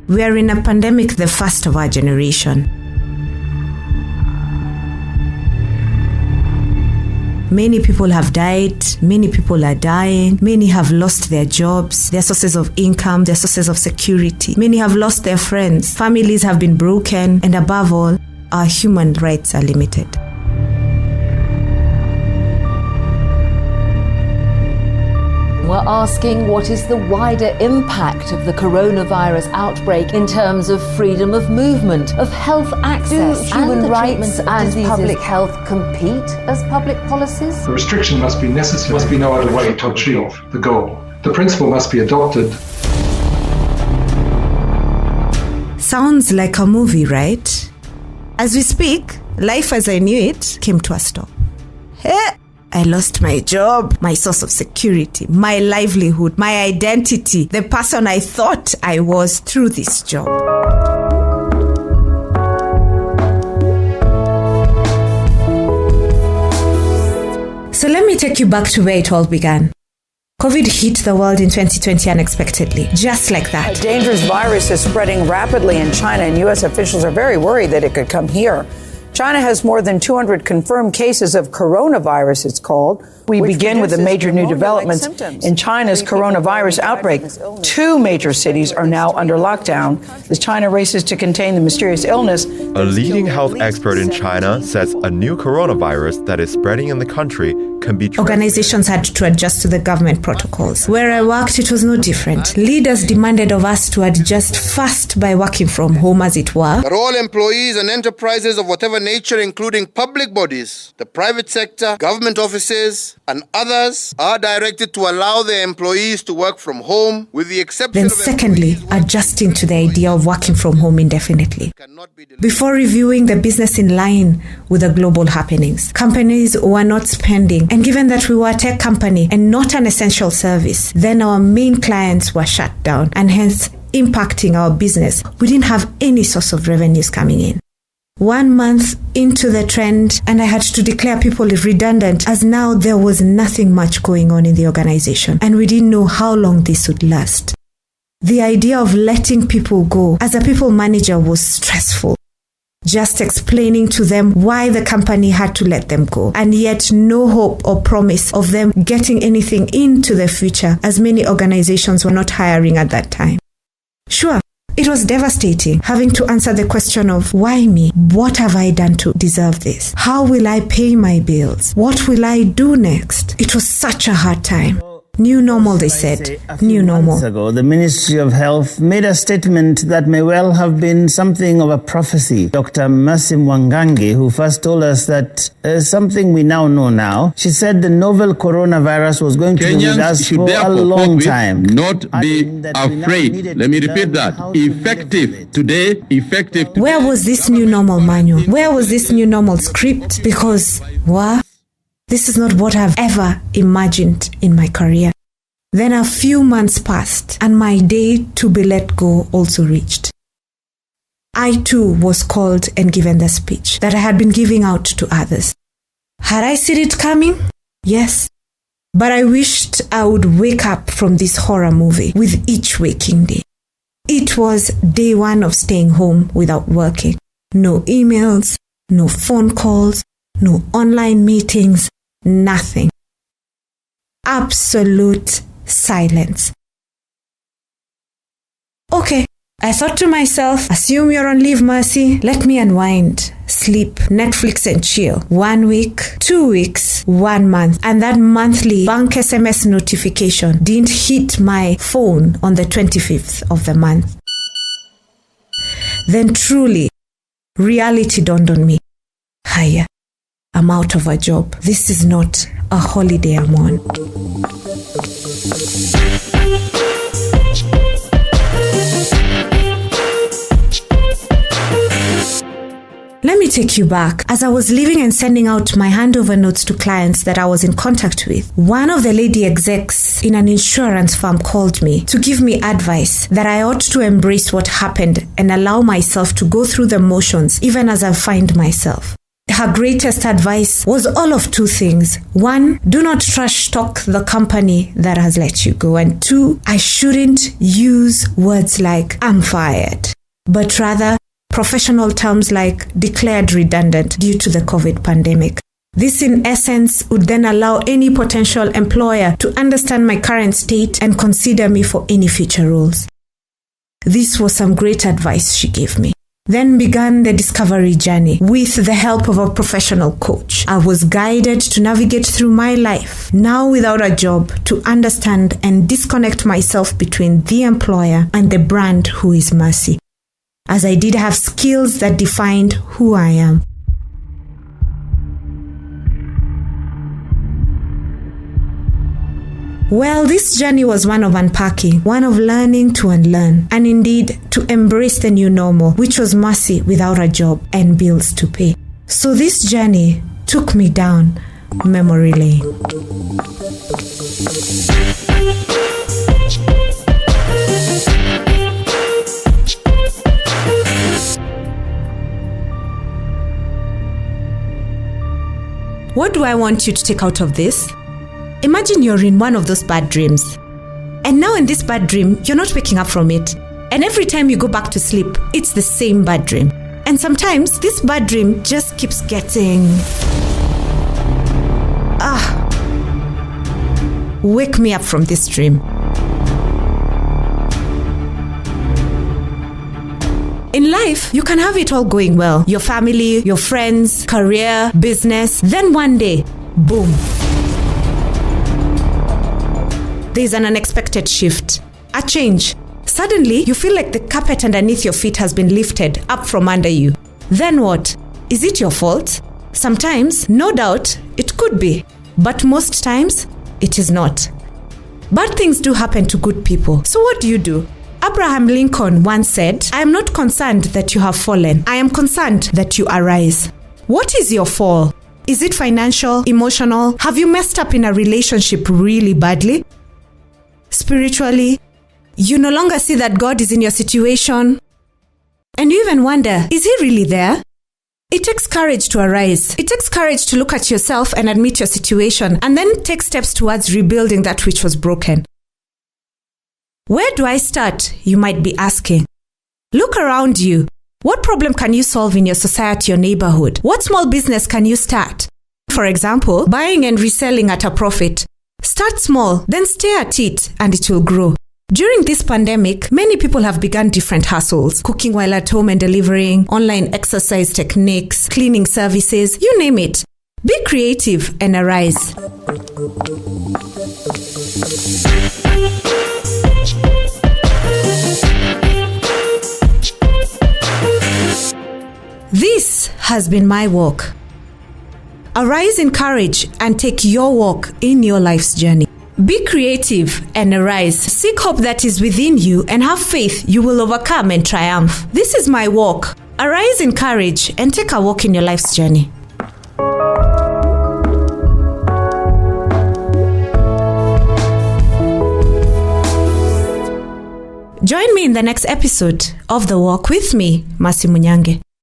We are in a pandemic, the first of our generation. Many people have died, many people are dying, many have lost their jobs, their sources of income, their sources of security. Many have lost their friends, families have been broken, and above all, our human rights are limited. We're asking, what is the wider impact of the coronavirus outbreak in terms of freedom of movement, of health access, human rights, and public health compete as public policies? The restriction must be necessary. There must be no other way to achieve the goal. The principle must be adopted. Sounds like a movie, right? As we speak, life as I knew it came to a stop. I lost my job, my source of security, my livelihood, my identity, the person I thought I was through this job. So let me take you back to where it all began. COVID hit the world in 2020 unexpectedly, just like that. A dangerous virus is spreading rapidly in China, and U.S. officials are very worried that it could come here. China has more than 200 confirmed cases of coronavirus, it's called. We begin with the major new developments in China's coronavirus outbreak. 2 major cities are now under lockdown as China races to contain the mysterious illness. A leading health expert in China says a new coronavirus that is spreading in the country can be Organizations had to adjust to the government protocols. Where I worked, it was no different. Leaders demanded of us to adjust fast by working from home, as it were. That all employees and enterprises of whatever nature, including public bodies, the private sector, government offices, and others, are directed to allow their employees to work from home, with the exception Then secondly, adjusting to the idea of working from home indefinitely. Before reviewing the business in line with the global happenings, companies were not spending, and given that we were a tech company and not an essential service, then our main clients were shut down, and hence impacting our business. We didn't have any source of revenues coming in. 1 month into the trend, and I had to declare people redundant, as now there was nothing much going on in the organization, and we didn't know how long this would last. The idea of letting people go as a people manager was stressful. Just explaining to them why the company had to let them go, and yet no hope or promise of them getting anything into the future, as many organizations were not hiring at that time. Sure, it was devastating having to answer the question of, why me? What have I done to deserve this? How will I pay my bills? What will I do next? It was such a hard time. New normal, they said. New normal. Months ago, the Ministry of Health made a statement that may well have been something of a prophecy. Dr. Mercy Mwangangi, who first told us that something we now know now, she said the novel coronavirus was going to be with us for a long time. Not be afraid. Let me repeat that. Effective today. Where was this new normal manual? Where was this new normal script? Because, what? This is not what I've ever imagined in my career. Then a few months passed, and my day to be let go also reached. I too was called and given the speech that I had been giving out to others. Had I seen it coming? Yes. But I wished I would wake up from this horror movie with each waking day. It was day 1 of staying home without working. No emails, no phone calls, no online meetings, nothing. Absolute silence. Okay, I thought to myself, assume you're on leave, Mercy. Let me unwind, sleep, Netflix and chill. 1 week, 2 weeks, 1 month. And that monthly bank SMS notification didn't hit my phone on the 25th of the month. Then truly, reality dawned on me. Hiya. I'm out of a job. This is not a holiday I'm on. Let me take you back. As I was leaving and sending out my handover notes to clients that I was in contact with, one of the lady execs in an insurance firm called me to give me advice that I ought to embrace what happened and allow myself to go through the motions even as I find myself. her greatest advice was all of two things. One, do not trash talk the company that has let you go. And two, I shouldn't use words like I'm fired, but rather professional terms like declared redundant due to the COVID pandemic. This, in essence, would then allow any potential employer to understand my current state and consider me for any future roles. This was some great advice she gave me. Then began the discovery journey with the help of a professional coach. I was guided to navigate through my life, now without a job, to understand and disconnect myself between the employer and the brand who is Mercy, as I did have skills that defined who I am. Well, this journey was one of unpacking, one of learning to unlearn, and indeed to embrace the new normal, which was Mercy without a job and bills to pay. So this journey took me down memory lane. What do I want you to take out of this? Imagine you're in one of those bad dreams. And now in this bad dream, you're not waking up from it. And every time you go back to sleep, it's the same bad dream. And sometimes this bad dream just keeps getting... wake me up from this dream. In life, you can have it all going well. Your family, your friends, career, business. Then one day, boom. There's an unexpected shift, a change. Suddenly, you feel like the carpet underneath your feet has been lifted up from under you. Then what? Is it your fault? Sometimes, no doubt, it could be. But most times, it is not. Bad things do happen to good people. So what do? Abraham Lincoln once said, I am not concerned that you have fallen. I am concerned that you arise. What is your fall? Is it financial, emotional? Have you messed up in a relationship really badly? Spiritually, you no longer see that God is in your situation. And you even wonder, is He really there? It takes courage to arise. It takes courage to look at yourself and admit your situation, and then take steps towards rebuilding that which was broken. Where do I start? You might be asking. Look around you. What problem can you solve in your society or neighborhood? What small business can you start? For example, buying and reselling at a profit. Start small, then stay at it, and it will grow. During this pandemic, many people have begun different hustles. Cooking while at home and delivering, online exercise techniques, cleaning services, you name it. Be creative and arise. This has been my walk. Arise in courage and take your walk in your life's journey. Be creative and arise. Seek hope that is within you and have faith you will overcome and triumph. This is my walk. Arise in courage and take a walk in your life's journey. Join me in the next episode of The Walk with me, Mercy Munyange.